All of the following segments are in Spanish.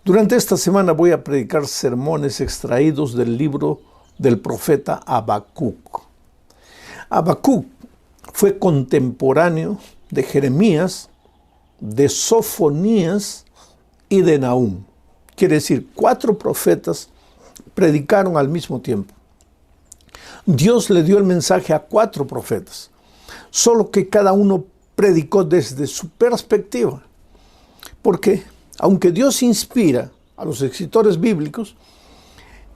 Durante esta semana voy a predicar sermones extraídos del libro del profeta Habacuc. Habacuc fue contemporáneo de Jeremías, de Sofonías y de Nahum. Quiere decir, 4 profetas predicaron al mismo tiempo. Dios le dio el mensaje a 4 profetas, solo que cada uno predicó desde su perspectiva. Porque aunque Dios inspira a los escritores bíblicos,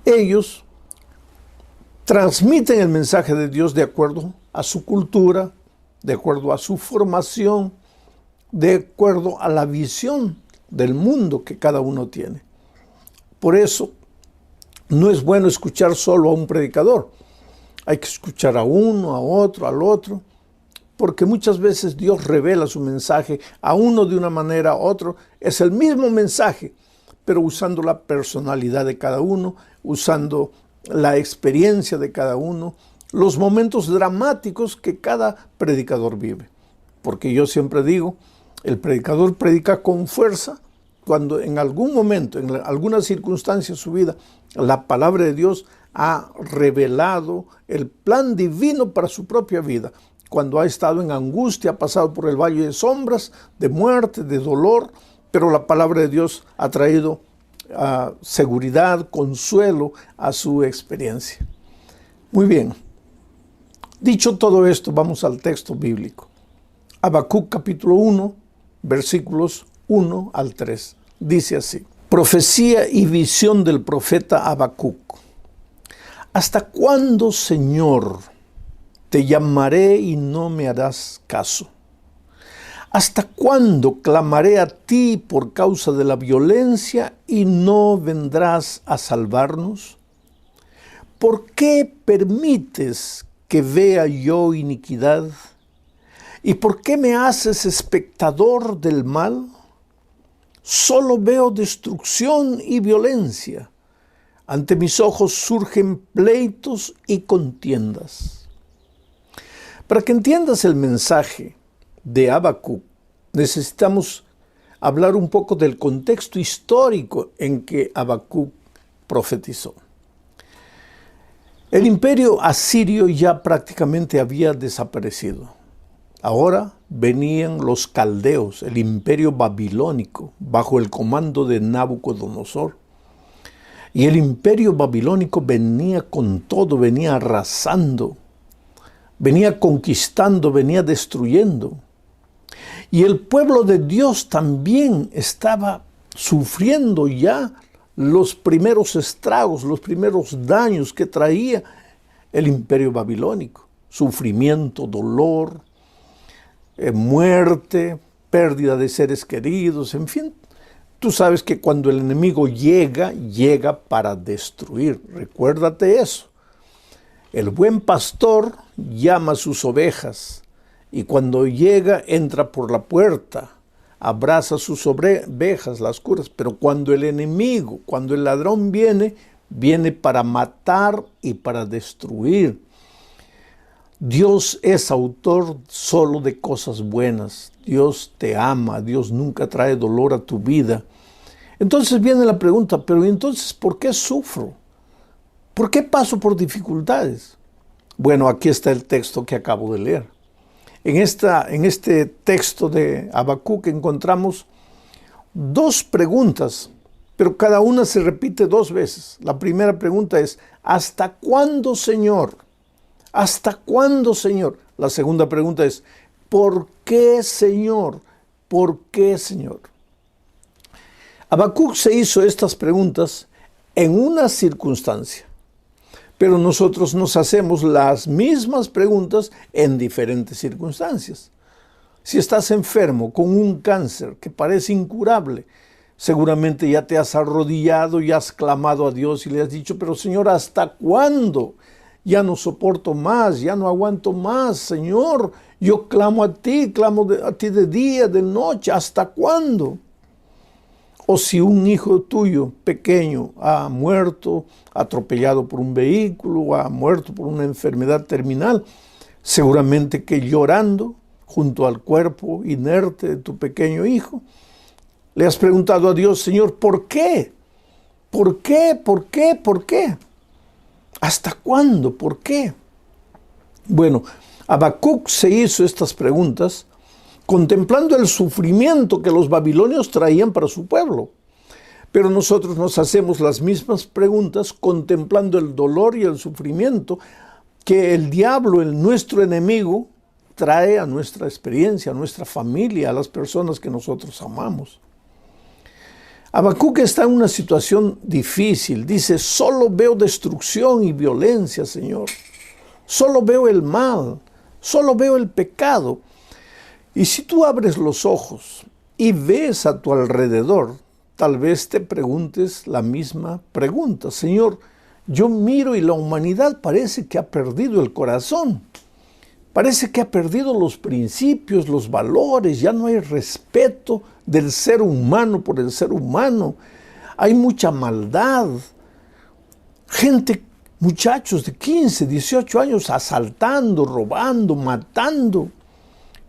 ellos transmiten el mensaje de Dios de acuerdo a su cultura, de acuerdo a su formación, de acuerdo a la visión del mundo que cada uno tiene. Por eso, no es bueno escuchar solo a un predicador. Hay que escuchar a uno, a otro, al otro, porque muchas veces Dios revela su mensaje a uno de una manera, a otro. Es el mismo mensaje, pero usando la personalidad de cada uno, usando la experiencia de cada uno, los momentos dramáticos que cada predicador vive. Porque yo siempre digo, el predicador predica con fuerza cuando en algún momento, en alguna circunstancia de su vida, la palabra de Dios ha revelado el plan divino para su propia vida. Cuando ha estado en angustia, ha pasado por el valle de sombras, de muerte, de dolor, pero la palabra de Dios ha traído seguridad, consuelo a su experiencia. Muy bien. Dicho todo esto, vamos al texto bíblico. Habacuc capítulo 1, versículos 1 al 3. Dice así: Profecía y visión del profeta Habacuc. ¿Hasta cuándo, Señor, te llamaré y no me harás caso? ¿Hasta cuándo clamaré a ti por causa de la violencia y no vendrás a salvarnos? ¿Por qué permites que vea yo iniquidad? ¿Y por qué me haces espectador del mal? Solo veo destrucción y violencia. Ante mis ojos surgen pleitos y contiendas. Para que entiendas el mensaje de Habacuc, necesitamos hablar un poco del contexto histórico en que Habacuc profetizó. El imperio asirio ya prácticamente había desaparecido. Ahora venían los caldeos, el imperio babilónico, bajo el comando de Nabucodonosor. Y el imperio babilónico venía con todo, venía arrasando, venía conquistando, venía destruyendo. Y el pueblo de Dios también estaba sufriendo ya los primeros estragos, los primeros daños que traía el imperio babilónico. Sufrimiento, dolor, muerte, pérdida de seres queridos, en fin. Tú sabes que cuando el enemigo llega para destruir. Recuérdate eso. El buen pastor llama a sus ovejas y cuando llega entra por la puerta, abraza a sus ovejas, las curas. Pero cuando el enemigo, cuando el ladrón viene para matar y para destruir. Dios es autor solo de cosas buenas. Dios te ama, Dios nunca trae dolor a tu vida. Entonces viene la pregunta, pero entonces, ¿por qué sufro? ¿Por qué paso por dificultades? Bueno, aquí está el texto que acabo de leer. En este texto de Habacuc encontramos 2 preguntas, pero cada una se repite 2 veces. La primera pregunta es, ¿hasta cuándo, Señor? ¿Hasta cuándo, Señor? La segunda pregunta es, ¿por qué, Señor? ¿Por qué, Señor? Habacuc se hizo estas preguntas en una circunstancia, pero nosotros nos hacemos las mismas preguntas en diferentes circunstancias. Si estás enfermo con un cáncer que parece incurable, seguramente ya te has arrodillado y has clamado a Dios y le has dicho, pero Señor, ¿hasta cuándo? Ya no soporto más, ya no aguanto más, Señor. Yo clamo a ti de día, de noche, ¿hasta cuándo? O si un hijo tuyo pequeño ha muerto, atropellado por un vehículo, o ha muerto por una enfermedad terminal, seguramente que llorando junto al cuerpo inerte de tu pequeño hijo, Le has preguntado a Dios, Señor, ¿por qué? ¿Por qué? ¿Por qué? ¿Por qué? ¿Hasta cuándo? ¿Por qué? Bueno, Habacuc se hizo estas preguntas contemplando el sufrimiento que los babilonios traían para su pueblo. Pero nosotros nos hacemos las mismas preguntas contemplando el dolor y el sufrimiento que el diablo, nuestro enemigo, trae a nuestra experiencia, a nuestra familia, a las personas que nosotros amamos. Habacuc está en una situación difícil. Dice, solo veo destrucción y violencia, Señor. Solo veo el mal, solo veo el pecado. Y si tú abres los ojos y ves a tu alrededor, tal vez te preguntes la misma pregunta. Señor, yo miro y la humanidad parece que ha perdido el corazón. Parece que ha perdido los principios, los valores, ya no hay respeto del ser humano por el ser humano. Hay mucha maldad. Gente, muchachos de 15, 18 años asaltando, robando, matando.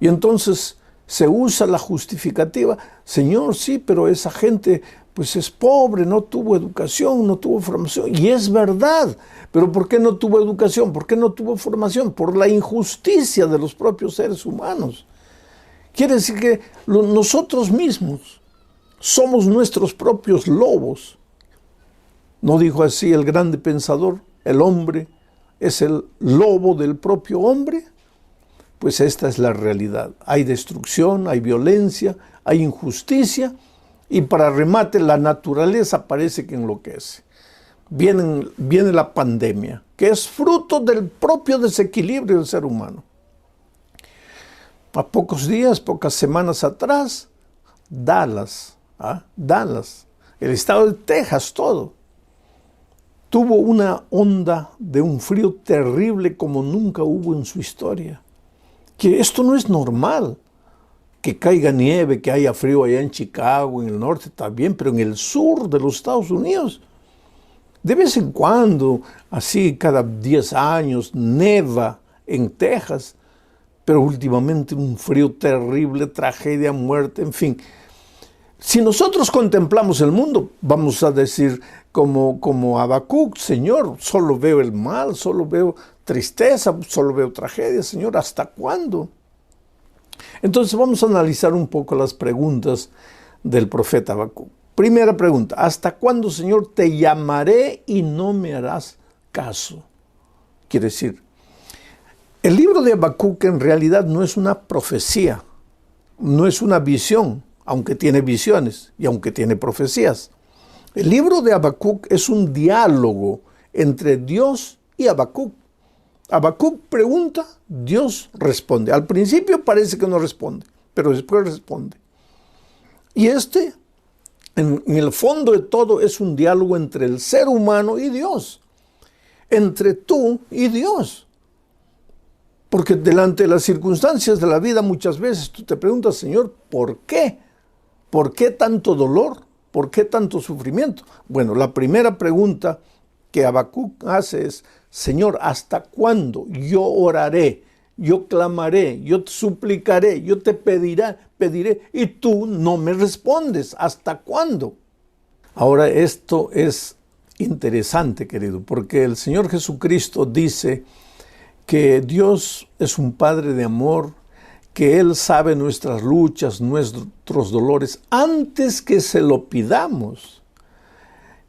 Y entonces se usa la justificativa. Señor, sí, pero esa gente pues es pobre, no tuvo educación, no tuvo formación. Y es verdad. ¿Pero por qué no tuvo educación? ¿Por qué no tuvo formación? Por la injusticia de los propios seres humanos. Quiere decir que nosotros mismos somos nuestros propios lobos. ¿No dijo así el grande pensador? El hombre es el lobo del propio hombre. Pues esta es la realidad. Hay destrucción, hay violencia, hay injusticia y para remate la naturaleza parece que enloquece. Viene la pandemia, que es fruto del propio desequilibrio del ser humano. A pocos días, pocas semanas atrás, Dallas, el estado de Texas, todo, tuvo una onda de un frío terrible como nunca hubo en su historia. Que esto no es normal, que caiga nieve, que haya frío allá en Chicago, en el norte también, pero en el sur de los Estados Unidos, de vez en cuando, así cada 10 años, neva en Texas, pero últimamente un frío terrible, tragedia, muerte, en fin. Si nosotros contemplamos el mundo, vamos a decir como Habacuc, Señor, solo veo el mal, solo veo tristeza, solo veo tragedia, Señor, ¿hasta cuándo? Entonces vamos a analizar un poco las preguntas del profeta Habacuc. Primera pregunta, ¿hasta cuándo, Señor, te llamaré y no me harás caso? Quiere decir, el libro de Habacuc en realidad no es una profecía, no es una visión, aunque tiene visiones y aunque tiene profecías. El libro de Habacuc es un diálogo entre Dios y Habacuc. Habacuc pregunta, Dios responde. Al principio parece que no responde, pero después responde. Y en el fondo de todo, es un diálogo entre el ser humano y Dios. Entre tú y Dios. Porque delante de las circunstancias de la vida muchas veces tú te preguntas, Señor, ¿por qué? ¿Por qué tanto dolor? ¿Por qué tanto sufrimiento? Bueno, la primera pregunta que Habacuc hace es, Señor, ¿hasta cuándo yo oraré, yo clamaré, yo te suplicaré, yo te pediré y tú no me respondes? ¿Hasta cuándo? Ahora esto es interesante, querido, porque el Señor Jesucristo dice que Dios es un Padre de amor, que Él sabe nuestras luchas, nuestros dolores, antes que se lo pidamos.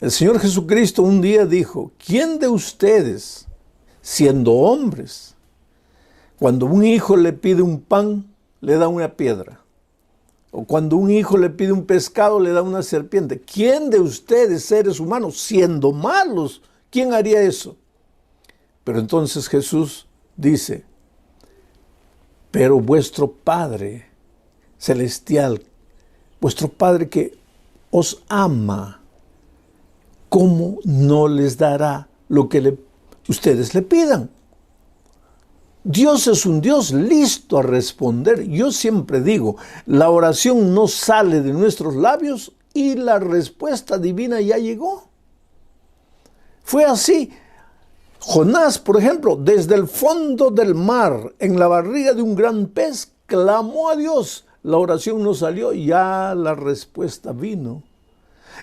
El Señor Jesucristo un día dijo, ¿quién de ustedes, siendo hombres, cuando un hijo le pide un pan, le da una piedra? O cuando un hijo le pide un pescado, le da una serpiente. ¿Quién de ustedes, seres humanos, siendo malos, quién haría eso? Pero entonces Jesús dice, pero vuestro Padre celestial, vuestro Padre que os ama, ¿cómo no les dará lo que ustedes le pidan? Dios es un Dios listo a responder. Yo siempre digo, la oración no sale de nuestros labios y la respuesta divina ya llegó. Fue así. Jonás, por ejemplo, desde el fondo del mar, en la barriga de un gran pez, clamó a Dios. la oración no salió, ya la respuesta vino.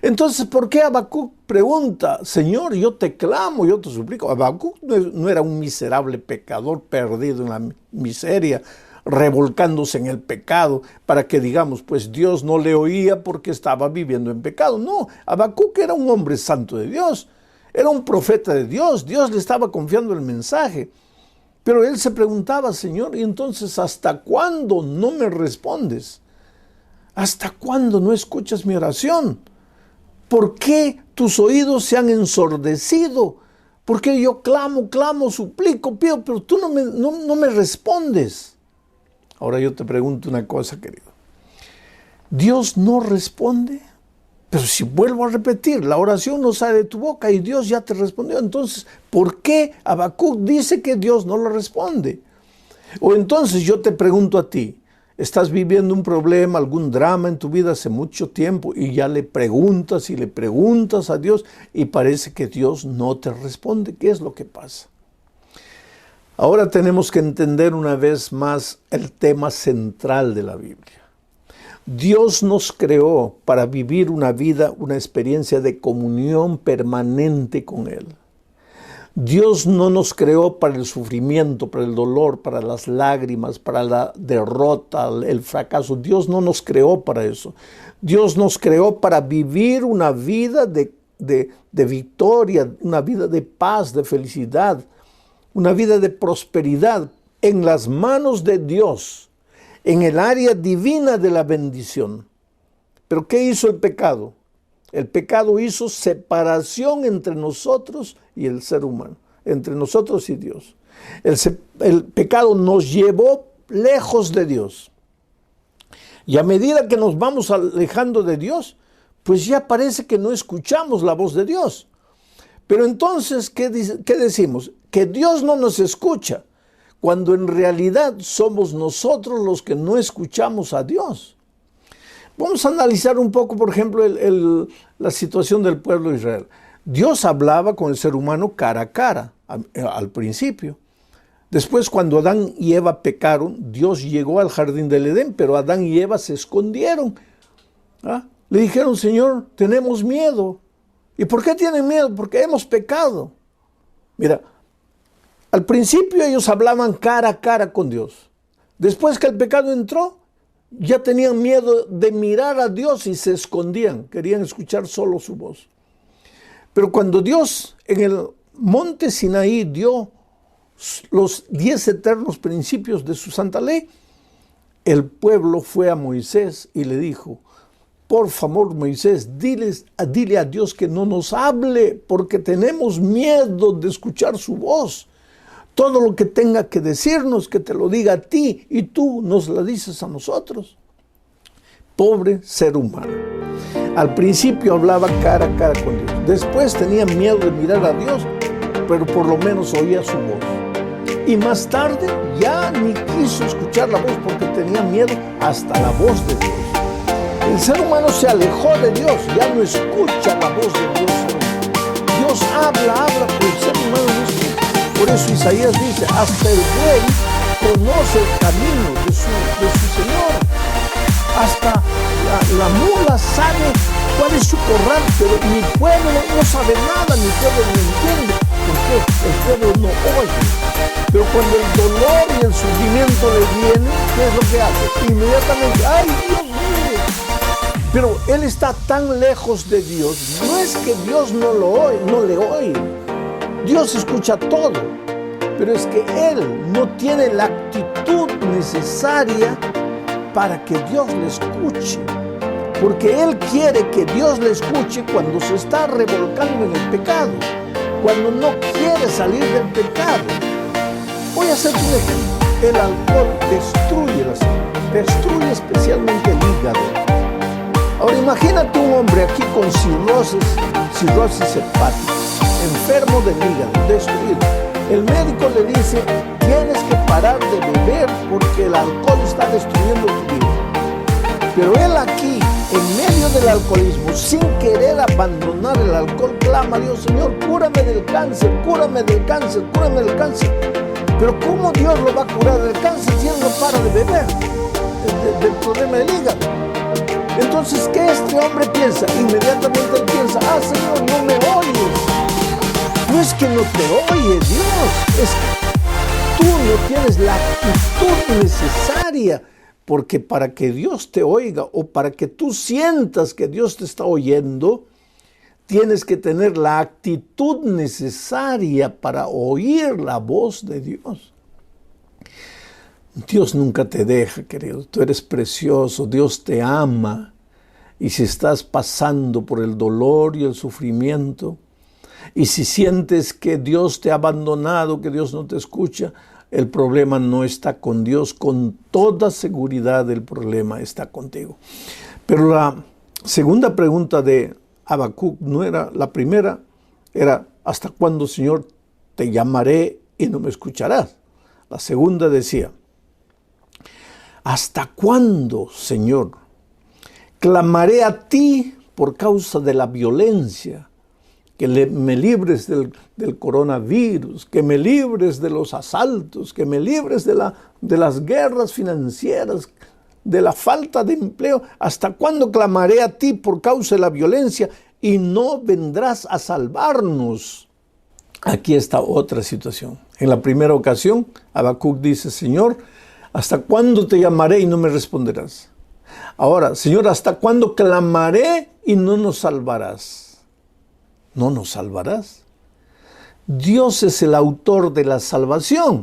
Entonces, ¿por qué Habacuc pregunta, Señor, yo te clamo, yo te suplico? Habacuc no era un miserable pecador perdido en la miseria, revolcándose en el pecado, para que digamos, pues Dios no le oía porque estaba viviendo en pecado. No, Habacuc era un hombre santo de Dios, era un profeta de Dios, Dios le estaba confiando el mensaje. Pero él se preguntaba, Señor, ¿y entonces hasta cuándo no me respondes? ¿Hasta cuándo no escuchas mi oración? ¿Por qué tus oídos se han ensordecido? ¿Por qué yo clamo, suplico, pido, pero tú no me respondes? Ahora yo te pregunto una cosa, querido. ¿Dios no responde? Pero si vuelvo a repetir, la oración no sale de tu boca y Dios ya te respondió. Entonces, ¿por qué Habacuc dice que Dios no lo responde? O entonces yo te pregunto a ti, ¿estás viviendo un problema, algún drama en tu vida hace mucho tiempo y ya le preguntas y le preguntas a Dios y parece que Dios no te responde? ¿Qué es lo que pasa? Ahora tenemos que entender una vez más el tema central de la Biblia. Dios nos creó para vivir una vida, una experiencia de comunión permanente con Él. Dios no nos creó para el sufrimiento, para el dolor, para las lágrimas, para la derrota, el fracaso. Dios no nos creó para eso. Dios nos creó para vivir una vida de victoria, una vida de paz, de felicidad, una vida de prosperidad en las manos de Dios, en el área divina de la bendición. ¿Pero qué hizo el pecado? El pecado hizo separación entre nosotros y el ser humano, entre nosotros y Dios. El pecado nos llevó lejos de Dios. Y a medida que nos vamos alejando de Dios, pues ya parece que no escuchamos la voz de Dios. Pero entonces, ¿qué decimos? Que Dios no nos escucha, cuando en realidad somos nosotros los que no escuchamos a Dios. Vamos a analizar un poco, por ejemplo, la situación del pueblo de Israel. Dios hablaba con el ser humano cara a cara al principio. Después, cuando Adán y Eva pecaron, Dios llegó al jardín del Edén, pero Adán y Eva se escondieron. Le dijeron, Señor, tenemos miedo. ¿Y por qué tienen miedo? Porque hemos pecado. Mira, al principio ellos hablaban cara a cara con Dios. Después que el pecado entró, ya tenían miedo de mirar a Dios y se escondían. Querían escuchar solo su voz. Pero cuando Dios en el monte Sinaí dio los 10 eternos principios de su santa ley, el pueblo fue a Moisés y le dijo, por favor, Moisés, dile a Dios que no nos hable porque tenemos miedo de escuchar su voz. Todo lo que tenga que decirnos, que te lo diga a ti y tú nos la dices a nosotros. Pobre ser humano. Al principio hablaba cara a cara con Dios. Después tenía miedo de mirar a Dios, pero por lo menos oía su voz. Y más tarde ya ni quiso escuchar la voz porque tenía miedo hasta la voz de Dios. El ser humano se alejó de Dios, ya no escucha la voz de Dios. Dios habla, pero el ser humano no escucha. Por eso Isaías dice, hasta el buey conoce el camino de su Señor. Hasta la mula sabe cuál es su corral, pero mi pueblo no sabe nada, mi pueblo no entiende, porque el pueblo no oye. Pero cuando el dolor y el sufrimiento le vienen, ¿qué es lo que hace? Inmediatamente, ¡ay, Dios mío! Pero él está tan lejos de Dios, no es que Dios no le oye. Dios escucha todo, pero es que él no tiene la actitud necesaria para que Dios le escuche. Porque él quiere que Dios le escuche cuando se está revolcando en el pecado, cuando no quiere salir del pecado. Voy a hacer un ejemplo. El alcohol destruye la salud, destruye especialmente el hígado. Ahora imagínate un hombre aquí con cirrosis hepática, enfermo del hígado, destruido. El médico le dice, tienes que parar de beber porque el alcohol está destruyendo tu vida. Pero él aquí, en medio del alcoholismo, sin querer abandonar el alcohol, clama a Dios, Señor, cúrame del cáncer, cúrame del cáncer, cúrame del cáncer. Pero ¿cómo Dios lo va a curar del cáncer si él no para de beber? del problema del hígado. Entonces, ¿qué este hombre piensa? Inmediatamente él piensa, Señor, no me oyes. No es que no te oye Dios, es que tú no tienes la actitud necesaria, porque para que Dios te oiga o para que tú sientas que Dios te está oyendo, tienes que tener la actitud necesaria para oír la voz de Dios. Dios nunca te deja, querido. Tú eres precioso, Dios te ama. Y si estás pasando por el dolor y el sufrimiento, y si sientes que Dios te ha abandonado, que Dios no te escucha, el problema no está con Dios. Con toda seguridad el problema está contigo. Pero la segunda pregunta de Habacuc no era la primera, era ¿hasta cuándo, Señor, te llamaré y no me escucharás? La segunda decía, ¿hasta cuándo, Señor, clamaré a ti por causa de la violencia? Que me libres del coronavirus, que me libres de los asaltos, que me libres de las guerras financieras, de la falta de empleo. ¿Hasta cuándo clamaré a ti por causa de la violencia y no vendrás a salvarnos? Aquí está otra situación. En la primera ocasión, Habacuc dice, Señor, ¿hasta cuándo te llamaré y no me responderás? Ahora, Señor, ¿hasta cuándo clamaré y no nos salvarás? ¿No nos salvarás? Dios es el autor de la salvación.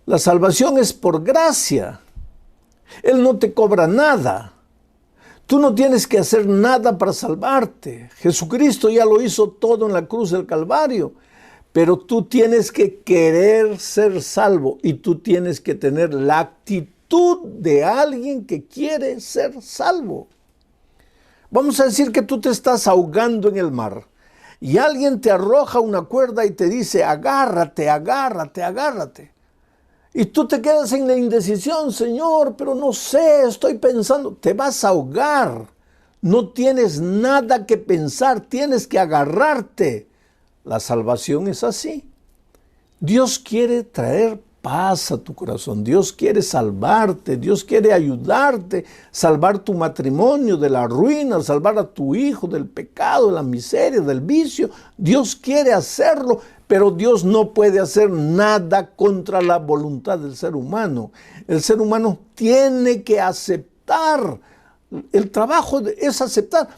La salvación es por gracia. Él no te cobra nada. Tú no tienes que hacer nada para salvarte. Jesucristo ya lo hizo todo en la cruz del Calvario. Pero tú tienes que querer ser salvo y tú tienes que tener la actitud de alguien que quiere ser salvo. Vamos a decir que tú te estás ahogando en el mar y alguien te arroja una cuerda y te dice, agárrate, agárrate, agárrate. Y tú te quedas en la indecisión, Señor, pero no sé, estoy pensando. Te vas a ahogar. No tienes nada que pensar, tienes que agarrarte. La salvación es así. Dios quiere traer paz a tu corazón. Dios quiere salvarte. Dios quiere ayudarte. Salvar tu matrimonio de la ruina. Salvar a tu hijo del pecado, de la miseria, del vicio. Dios quiere hacerlo. Pero Dios no puede hacer nada contra la voluntad del ser humano. El ser humano tiene que aceptar. El trabajo es aceptar.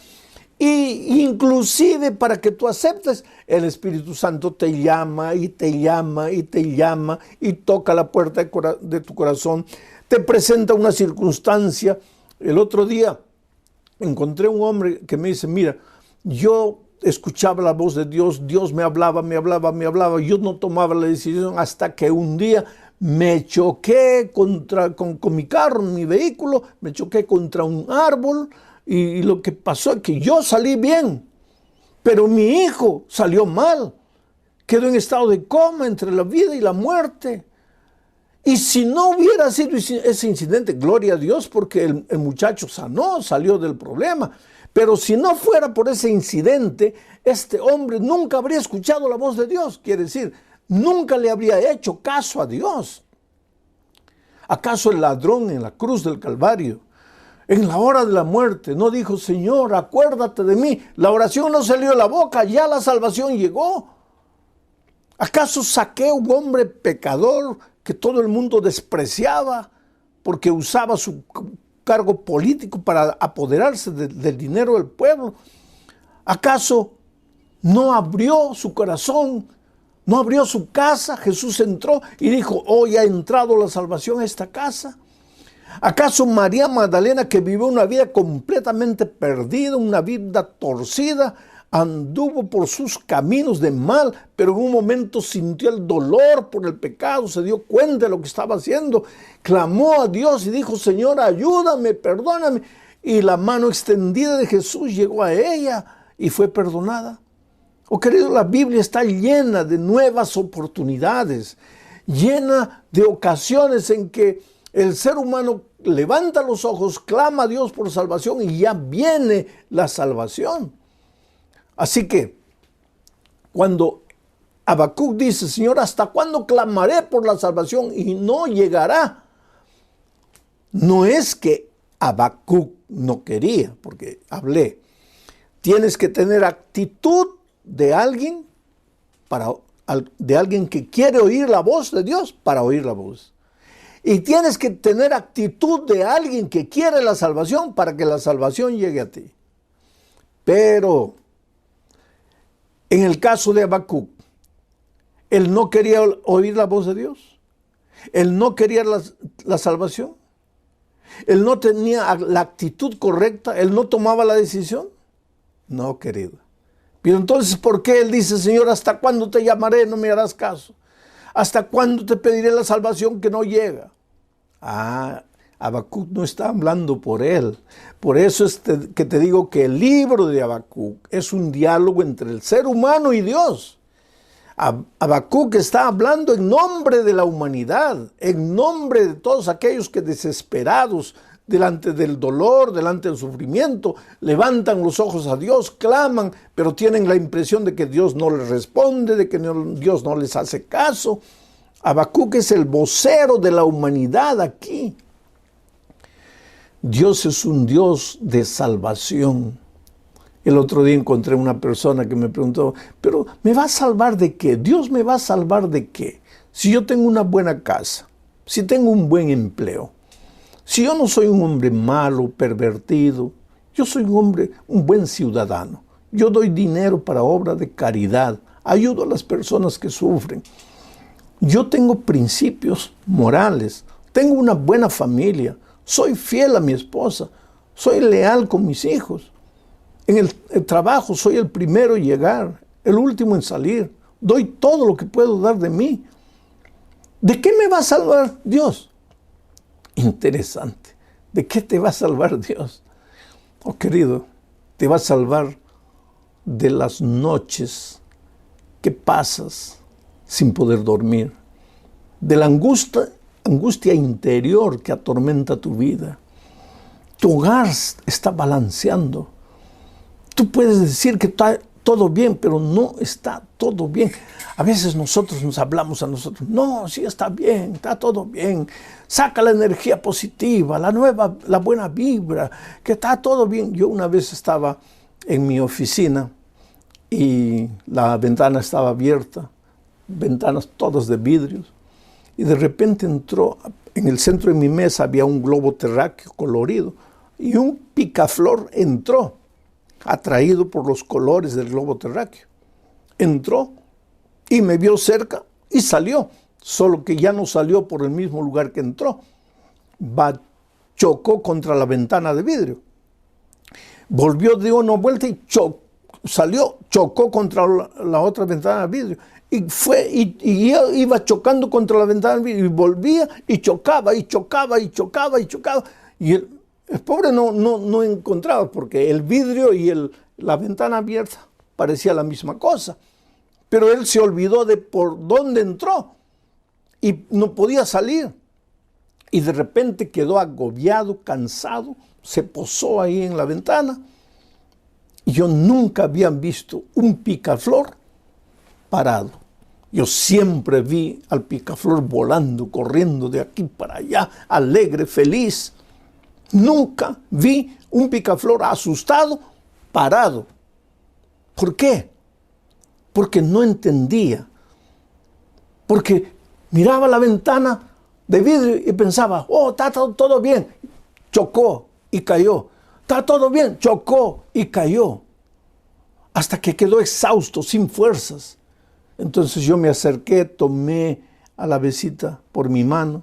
Y inclusive para que tú aceptes, el Espíritu Santo te llama y te llama y te llama y toca la puerta de tu corazón, te presenta una circunstancia. El otro día encontré un hombre que me dice, mira, yo escuchaba la voz de Dios, Dios me hablaba, yo no tomaba la decisión hasta que un día me choqué con mi carro, en mi vehículo, me choqué contra un árbol. Y lo que pasó es que yo salí bien, pero mi hijo salió mal. Quedó en estado de coma entre la vida y la muerte. Y si no hubiera sido ese incidente, gloria a Dios, porque el muchacho sanó, salió del problema. Pero si no fuera por ese incidente, este hombre nunca habría escuchado la voz de Dios. Quiere decir, nunca le habría hecho caso a Dios. ¿Acaso el ladrón en la cruz del Calvario, en la hora de la muerte, no dijo, Señor, acuérdate de mí? La oración no salió de la boca, ya la salvación llegó. ¿Acaso Zaqueo, un hombre pecador que todo el mundo despreciaba porque usaba su cargo político para apoderarse del dinero del pueblo? ¿Acaso no abrió su corazón, no abrió su casa? Jesús entró y dijo, hoy ha entrado la salvación a esta casa. ¿Acaso María Magdalena, que vivió una vida completamente perdida, una vida torcida, anduvo por sus caminos de mal, pero en un momento sintió el dolor por el pecado, se dio cuenta de lo que estaba haciendo, clamó a Dios y dijo, Señor, ayúdame, perdóname? Y la mano extendida de Jesús llegó a ella y fue perdonada. Oh, querido, la Biblia está llena de nuevas oportunidades, llena de ocasiones en que el ser humano levanta los ojos, clama a Dios por salvación y ya viene la salvación. Así que cuando Habacuc dice, Señor, ¿hasta cuándo clamaré por la salvación y no llegará? No es que Habacuc no quería, porque hablé. Tienes que tener actitud de alguien que quiere oír la voz de Dios para oír la voz. Y tienes que tener actitud de alguien que quiere la salvación para que la salvación llegue a ti. Pero en el caso de Habacuc, él no quería oír la voz de Dios. Él no quería la salvación. Él no tenía la actitud correcta. Él no tomaba la decisión. No, querido. Pero entonces, ¿por qué él dice, Señor, hasta cuándo te llamaré? No me harás caso. ¿Hasta cuándo te pediré la salvación que no llega? Habacuc no está hablando por él. Por eso es que te digo que el libro de Habacuc es un diálogo entre el ser humano y Dios. Habacuc está hablando en nombre de la humanidad, en nombre de todos aquellos que desesperados delante del dolor, delante del sufrimiento, levantan los ojos a Dios, claman, pero tienen la impresión de que Dios no les responde, de que Dios no les hace caso. Habacuc es el vocero de la humanidad aquí. Dios es un Dios de salvación. El otro día encontré una persona que me preguntó, ¿pero me va a salvar de qué? ¿Dios me va a salvar de qué? Si yo tengo una buena casa, si tengo un buen empleo, si yo no soy un hombre malo, pervertido, yo soy un buen ciudadano. Yo doy dinero para obra de caridad, ayudo a las personas que sufren. Yo tengo principios morales, tengo una buena familia, soy fiel a mi esposa, soy leal con mis hijos. En el trabajo soy el primero en llegar, el último en salir. Doy todo lo que puedo dar de mí. ¿De qué me va a salvar Dios? Interesante. ¿De qué te va a salvar Dios? Oh, querido, te va a salvar de las noches que pasas sin poder dormir, de la angustia interior que atormenta tu vida. Tu hogar está balanceando. Tú puedes decir que está todo bien, pero no está todo bien. A veces nosotros nos hablamos a nosotros, no, sí está bien, está todo bien. Saca la energía positiva, la buena vibra, que está todo bien. Yo una vez estaba en mi oficina y la ventana estaba abierta, ventanas todas de vidrios, y de repente entró, en el centro de mi mesa había un globo terráqueo colorido, y un picaflor entró, atraído por los colores del globo terráqueo. Entró y me vio cerca y salió, solo que ya no salió por el mismo lugar que entró. Chocó contra la ventana de vidrio. Volvió, dio una vuelta y chocó contra la otra ventana de vidrio. Y iba chocando contra la ventana de vidrio y volvía y chocaba y chocaba y chocaba y chocaba. Y el pobre no encontraba, porque el vidrio y la ventana abierta parecía la misma cosa. Pero él se olvidó de por dónde entró y no podía salir. Y de repente quedó agobiado, cansado, se posó ahí en la ventana. Y yo nunca había visto un picaflor parado. Yo siempre vi al picaflor volando, corriendo de aquí para allá, alegre, feliz. Nunca vi un picaflor asustado, parado. ¿Por qué? Porque no entendía. Porque miraba la ventana de vidrio y pensaba, oh, está todo bien. Chocó y cayó. Está todo bien. Chocó y cayó. Hasta que quedó exhausto, sin fuerzas. Entonces yo me acerqué, tomé a la besita por mi mano.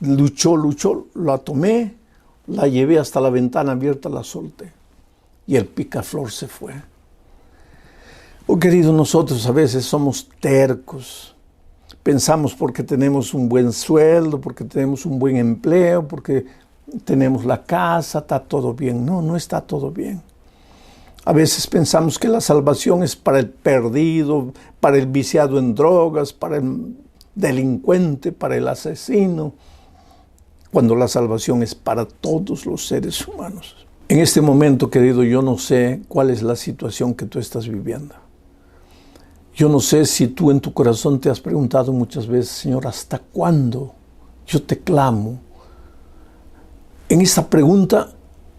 Luchó, la tomé, la llevé hasta la ventana abierta, la solté. Y el picaflor se fue. Oh, querido, nosotros a veces somos tercos. Pensamos porque tenemos un buen sueldo, porque tenemos un buen empleo, porque tenemos la casa, está todo bien. No, no está todo bien. A veces pensamos que la salvación es para el perdido, para el viciado en drogas, para el delincuente, para el asesino, cuando la salvación es para todos los seres humanos. En este momento, querido, yo no sé cuál es la situación que tú estás viviendo. Yo no sé si tú en tu corazón te has preguntado muchas veces, Señor, ¿hasta cuándo yo te clamo? En esta pregunta,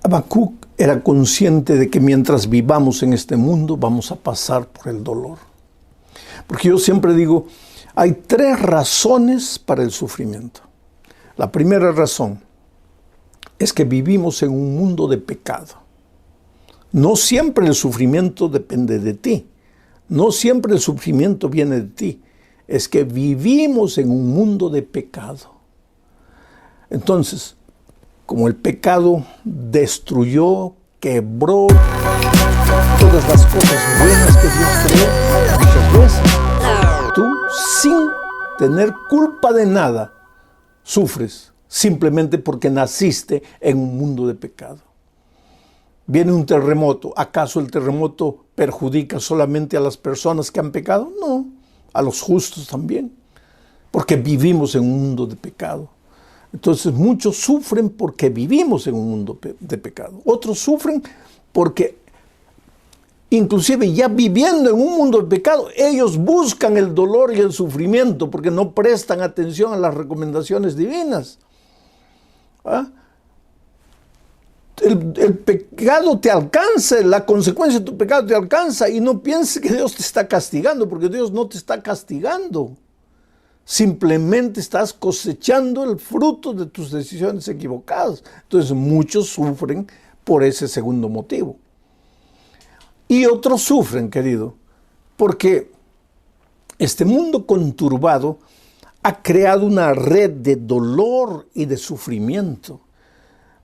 Habacuc era consciente de que mientras vivamos en este mundo vamos a pasar por el dolor. Porque yo siempre digo, hay 3 razones para el sufrimiento. La primera razón es que vivimos en un mundo de pecado. No siempre el sufrimiento depende de ti. No siempre el sufrimiento viene de ti. Es que vivimos en un mundo de pecado. Entonces, como el pecado destruyó, quebró todas las cosas buenas que Dios creó, muchas veces tú, sin tener culpa de nada, sufres simplemente porque naciste en un mundo de pecado. Viene un terremoto. ¿Acaso el terremoto perjudica solamente a las personas que han pecado? No, a los justos también, porque vivimos en un mundo de pecado. Entonces muchos sufren porque vivimos en un mundo de pecado. Otros sufren porque, inclusive ya viviendo en un mundo de pecado, ellos buscan el dolor y el sufrimiento porque no prestan atención a las recomendaciones divinas. ¿Ah? El pecado te alcanza, la consecuencia de tu pecado te alcanza, y no pienses que Dios te está castigando, porque Dios no te está castigando. Simplemente estás cosechando el fruto de tus decisiones equivocadas. Entonces muchos sufren por ese segundo motivo. Y otros sufren, querido, porque este mundo conturbado ha creado una red de dolor y de sufrimiento.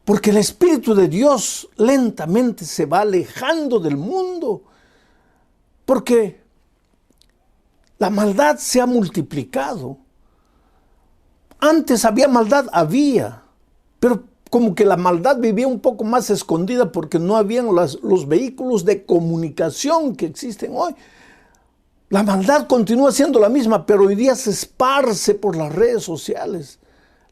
Porque el Espíritu de Dios lentamente se va alejando del mundo. Porque la maldad se ha multiplicado. Antes había maldad, pero como que la maldad vivía un poco más escondida porque no habían los vehículos de comunicación que existen hoy. La maldad continúa siendo la misma, pero hoy día se esparce por las redes sociales.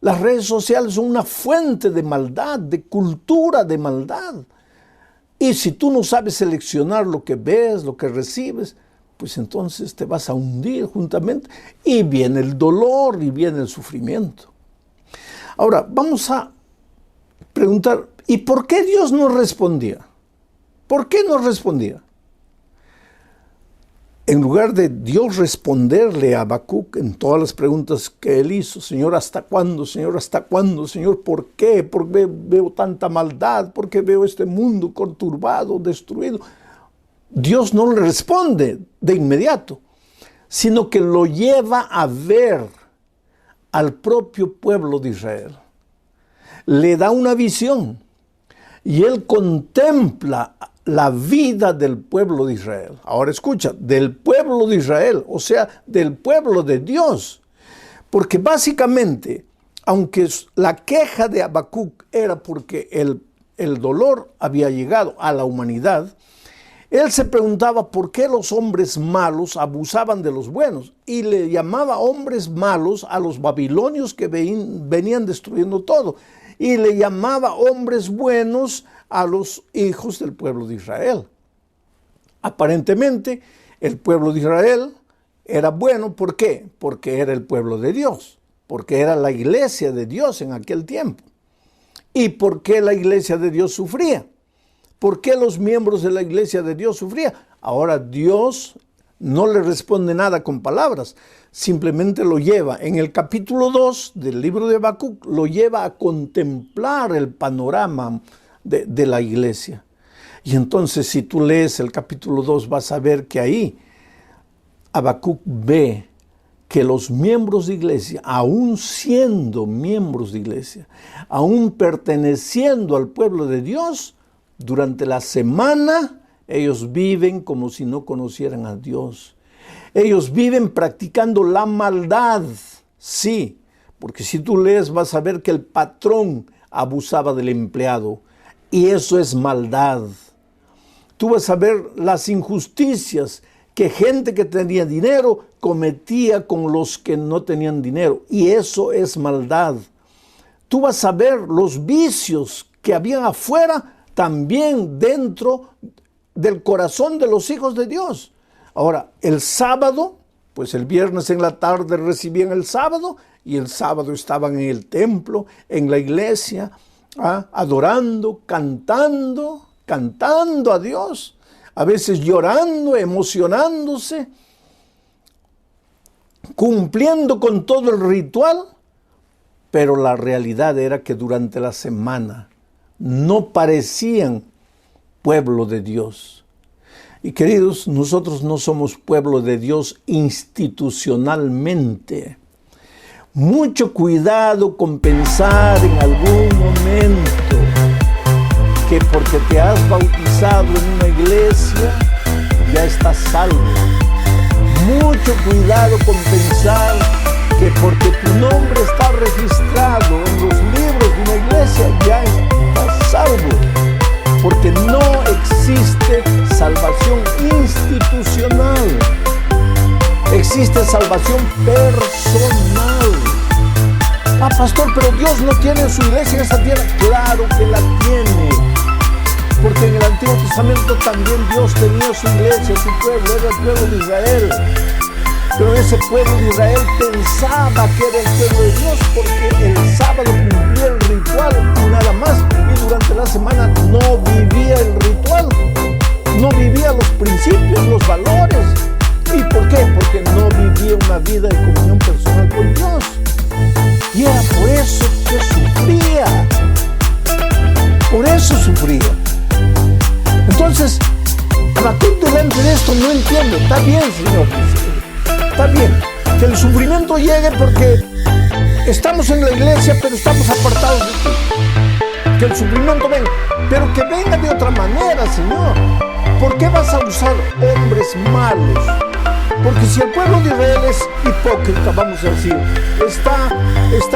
Las redes sociales son una fuente de maldad, de cultura de maldad. Y si tú no sabes seleccionar lo que ves, lo que recibes, pues entonces te vas a hundir juntamente y viene el dolor y viene el sufrimiento. Ahora, vamos a preguntar, ¿y por qué Dios no respondía? ¿Por qué no respondía? En lugar de Dios responderle a Habacuc en todas las preguntas que él hizo, Señor, ¿hasta cuándo? Señor, ¿hasta cuándo? Señor, ¿por qué? ¿Por qué veo tanta maldad? ¿Por qué veo este mundo conturbado, destruido? Dios no le responde de inmediato, sino que lo lleva a ver al propio pueblo de Israel. Le da una visión y él contempla la vida del pueblo de Israel. Ahora escucha, del pueblo de Israel, o sea, del pueblo de Dios. Porque básicamente, aunque la queja de Habacuc era porque el dolor había llegado a la humanidad, él se preguntaba por qué los hombres malos abusaban de los buenos y le llamaba hombres malos a los babilonios que venían destruyendo todo, y le llamaba hombres buenos a los hijos del pueblo de Israel. Aparentemente el pueblo de Israel era bueno. ¿Por qué? Porque era el pueblo de Dios, porque era la iglesia de Dios en aquel tiempo. ¿Y por qué la iglesia de Dios sufría? ¿Por qué los miembros de la iglesia de Dios sufrían? Ahora Dios no le responde nada con palabras, simplemente lo lleva. En el capítulo 2 del libro de Habacuc lo lleva a contemplar el panorama de la iglesia. Y entonces si tú lees el capítulo 2 vas a ver que ahí Habacuc ve que los miembros de iglesia, aún siendo miembros de iglesia, aún perteneciendo al pueblo de Dios, durante la semana ellos viven como si no conocieran a Dios. Ellos viven practicando la maldad, sí, porque si tú lees vas a ver que el patrón abusaba del empleado, y eso es maldad. Tú vas a ver las injusticias que gente que tenía dinero cometía con los que no tenían dinero, y eso es maldad. Tú vas a ver los vicios que habían afuera también dentro del corazón de los hijos de Dios. Ahora, el sábado, pues el viernes en la tarde recibían el sábado, y el sábado estaban en el templo, en la iglesia, adorando, cantando a Dios, a veces llorando, emocionándose, cumpliendo con todo el ritual, pero la realidad era que durante la semana no parecían pueblo de Dios. Y queridos, nosotros no somos pueblo de Dios institucionalmente. Mucho cuidado con pensar en algún momento que porque te has bautizado en una iglesia ya estás salvo. Mucho cuidado con pensar que porque tu nombre está registrado en los libros de una iglesia ya estás salvo. Porque no existe salvación institucional. Existe salvación personal. Pastor, pero Dios no tiene su iglesia en esta tierra. Claro que la tiene. Porque en el Antiguo Testamento también Dios tenía su iglesia, su pueblo, era el pueblo de Israel. Pero ese pueblo de Israel pensaba que era el pueblo de Dios porque el sábado cumplía el ritual y nada más. Y durante la semana no vivía el ritual, no vivía los principios, los valores. ¿Y por qué? Porque no vivía una vida de comunión personal con Dios. Y era por eso que sufría. Por eso sufría. Entonces, Habacuc delante de esto no entiende. Está bien, Señor. Está bien que el sufrimiento llegue porque estamos en la iglesia, pero estamos apartados de ti. Que el sufrimiento venga, pero que venga de otra manera, Señor. ¿Por qué vas a usar hombres malos? Porque si el pueblo de Israel es hipócrita, vamos a decir, está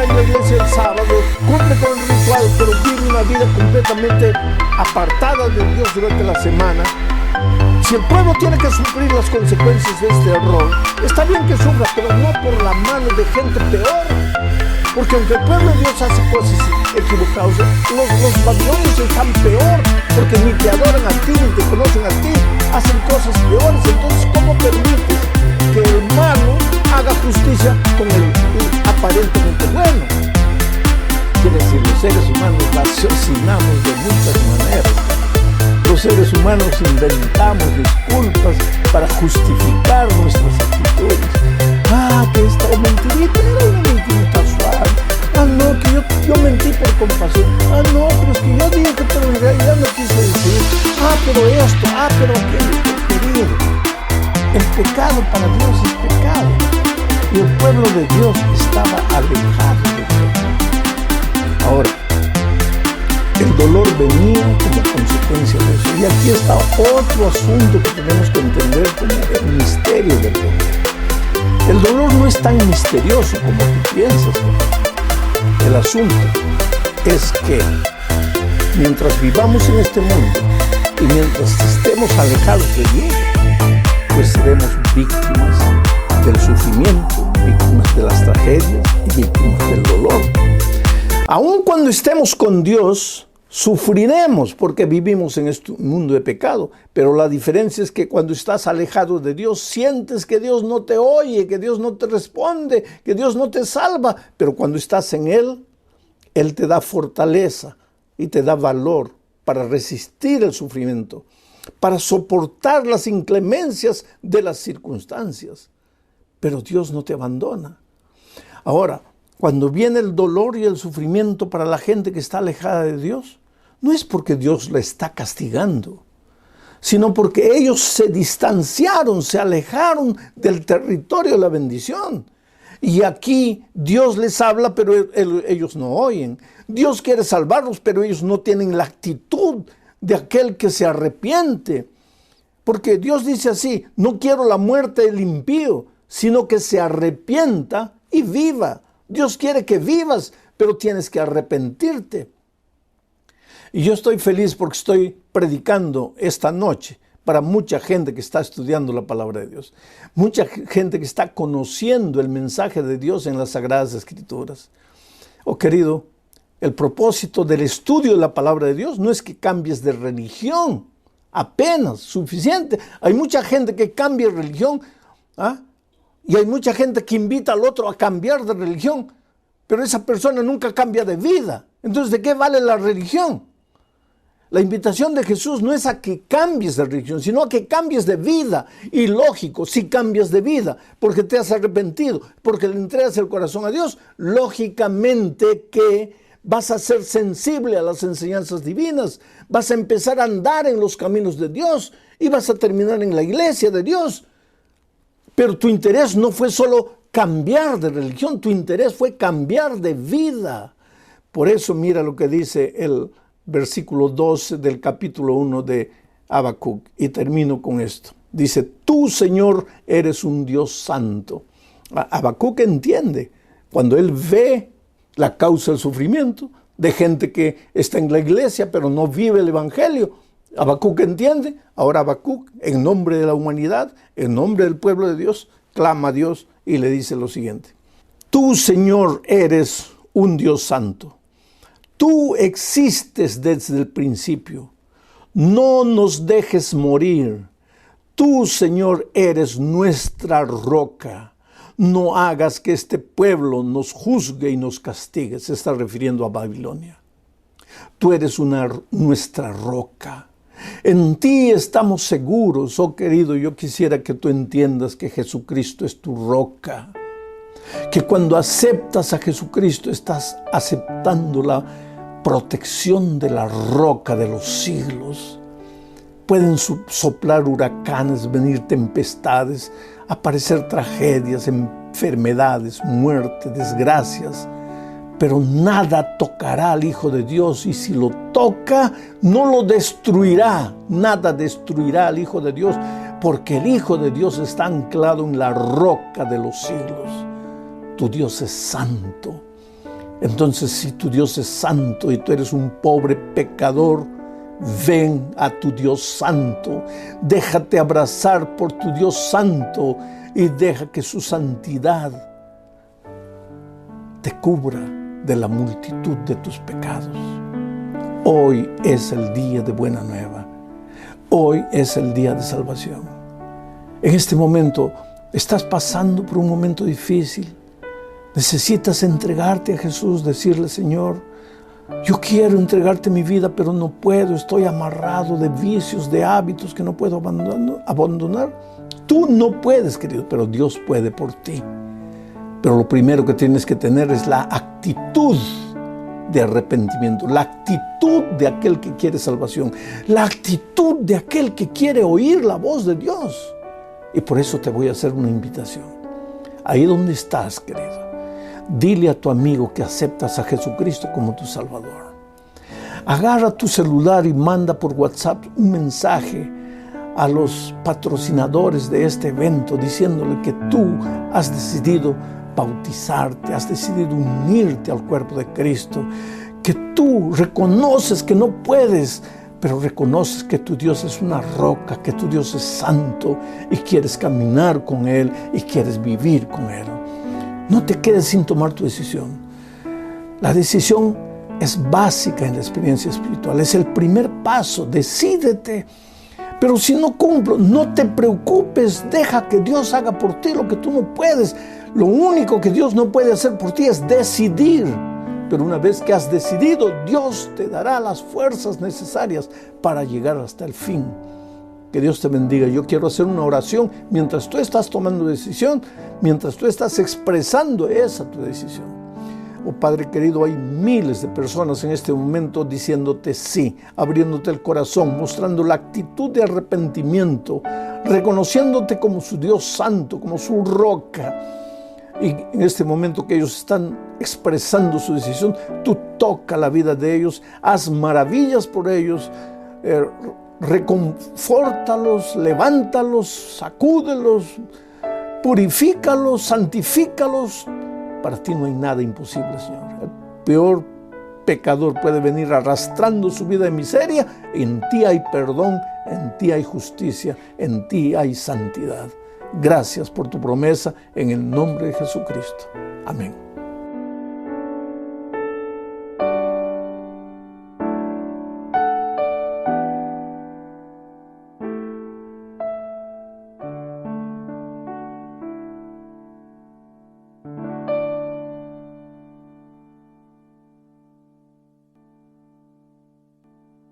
en la iglesia el sábado, cumple con el ritual, pero vive una vida completamente apartada de Dios durante la semana. Si el pueblo tiene que sufrir las consecuencias de este error, está bien que sufra, pero no por la mano de gente peor. Porque aunque el pueblo de Dios hace cosas equivocadas, los babilonios están peor, porque ni te adoran a ti, ni te conocen a ti, hacen cosas peores. Entonces, ¿cómo permites que el malo haga justicia con el aparentemente bueno? Quiere decir, los seres humanos raciocinamos de muchas maneras. Los seres humanos inventamos disculpas para justificar nuestras actitudes. Que esta mentirita era una mentirita suave. No, que yo mentí por compasión. No, pero es que yo dije que pero en realidad no quise decir. Pero esto, pero aquello. Querido, el pecado para Dios es pecado. Y el pueblo de Dios estaba alejado de Dios. Ahora, el dolor venía como consecuencia de eso. Y aquí está otro asunto que tenemos que entender como el misterio del dolor. El dolor no es tan misterioso como tú piensas. El asunto es que mientras vivamos en este mundo y mientras estemos alejados de Dios, pues seremos víctimas del sufrimiento, víctimas de las tragedias y víctimas del dolor. Aun cuando estemos con Dios, sufriremos porque vivimos en este mundo de pecado, pero la diferencia es que cuando estás alejado de Dios, sientes que Dios no te oye, que Dios no te responde, que Dios no te salva, pero cuando estás en Él, Él te da fortaleza y te da valor para resistir el sufrimiento, para soportar las inclemencias de las circunstancias, pero Dios no te abandona. Ahora, cuando viene el dolor y el sufrimiento para la gente que está alejada de Dios, no es porque Dios la está castigando, sino porque ellos se distanciaron, se alejaron del territorio de la bendición. Y aquí Dios les habla, pero ellos no oyen. Dios quiere salvarlos, pero ellos no tienen la actitud de aquel que se arrepiente. Porque Dios dice así, no quiero la muerte del impío, sino que se arrepienta y viva. Dios quiere que vivas, pero tienes que arrepentirte. Y yo estoy feliz porque estoy predicando esta noche para mucha gente que está estudiando la palabra de Dios. Mucha gente que está conociendo el mensaje de Dios en las Sagradas Escrituras. Oh querido, el propósito del estudio de la palabra de Dios no es que cambies de religión. Apenas, suficiente. Hay mucha gente que cambia de religión, y hay mucha gente que invita al otro a cambiar de religión. pero esa persona nunca cambia de vida. Entonces, ¿de qué vale la religión? La invitación de Jesús no es a que cambies de religión, sino a que cambies de vida. Y lógico, si cambias de vida, porque te has arrepentido, porque le entregas el corazón a Dios, lógicamente que vas a ser sensible a las enseñanzas divinas, vas a empezar a andar en los caminos de Dios y vas a terminar en la iglesia de Dios. Pero tu interés no fue solo cambiar de religión, tu interés fue cambiar de vida. Por eso mira lo que dice el versículo 12 del capítulo 1 de Habacuc, y termino con esto. Dice, tú, Señor, eres un Dios santo. Habacuc entiende, cuando él ve la causa del sufrimiento de gente que está en la iglesia pero no vive el evangelio, Habacuc entiende. Ahora Habacuc, en nombre de la humanidad, en nombre del pueblo de Dios, clama a Dios y le dice lo siguiente: tú, Señor, eres un Dios santo. Tú existes desde el principio. No nos dejes morir. Tú, Señor, eres nuestra roca. No hagas que este pueblo nos juzgue y nos castigue. Se está refiriendo a Babilonia. Tú eres nuestra roca. En ti estamos seguros, oh querido. Yo quisiera que tú entiendas que Jesucristo es tu roca. Que cuando aceptas a Jesucristo estás aceptando la protección de la roca de los siglos. Pueden soplar huracanes, venir tempestades, aparecer tragedias, enfermedades, muerte, desgracias, pero nada tocará al Hijo de Dios, y si lo toca, no lo destruirá. Nada destruirá al Hijo de Dios, porque el Hijo de Dios está anclado en la roca de los siglos. Tu Dios es santo. Entonces, si tu Dios es santo y tú eres un pobre pecador, ven a tu Dios santo. Déjate abrazar por tu Dios santo y deja que su santidad te cubra de la multitud de tus pecados. Hoy es el día de buena nueva. Hoy es el día de salvación. En este momento estás pasando por un momento difícil. Necesitas entregarte a Jesús, decirle: Señor, yo quiero entregarte mi vida, pero no puedo. Estoy amarrado de vicios, de hábitos que no puedo abandonar. Tú no puedes, querido, pero Dios puede por ti. Pero lo primero que tienes que tener es la actitud de arrepentimiento, la actitud de aquel que quiere salvación, la actitud de aquel que quiere oír la voz de Dios. Y por eso te voy a hacer una invitación. Ahí donde estás, querido, dile a tu amigo que aceptas a Jesucristo como tu Salvador. Agarra tu celular y manda por WhatsApp un mensaje a los patrocinadores de este evento diciéndole que tú has decidido bautizarte, has decidido unirte al cuerpo de Cristo, que tú reconoces que no puedes, pero reconoces que tu Dios es una roca, que tu Dios es santo y quieres caminar con Él y quieres vivir con Él. No te quedes sin tomar tu decisión. La decisión es básica en la experiencia espiritual, es el primer paso. Decídete. Pero si no cumplo, no te preocupes, deja que Dios haga por ti lo que tú no puedes. Lo único que Dios no puede hacer por ti es decidir. Pero una vez que has decidido, Dios te dará las fuerzas necesarias para llegar hasta el fin. Que Dios te bendiga. Yo quiero hacer una oración mientras tú estás tomando decisión, mientras tú estás expresando esa tu decisión. Oh Padre querido, hay miles de personas en este momento diciéndote sí, abriéndote el corazón, mostrando la actitud de arrepentimiento, reconociéndote como su Dios santo, como su roca. Y en este momento que ellos están expresando su decisión, tú toca la vida de ellos, haz maravillas por ellos, reconfórtalos, levántalos, sacúdelos, purifícalos, santifícalos. Para ti no hay nada imposible, Señor. El peor pecador puede venir arrastrando su vida de miseria. En ti hay perdón, en ti hay justicia, en ti hay santidad. Gracias por tu promesa en el nombre de Jesucristo. Amén.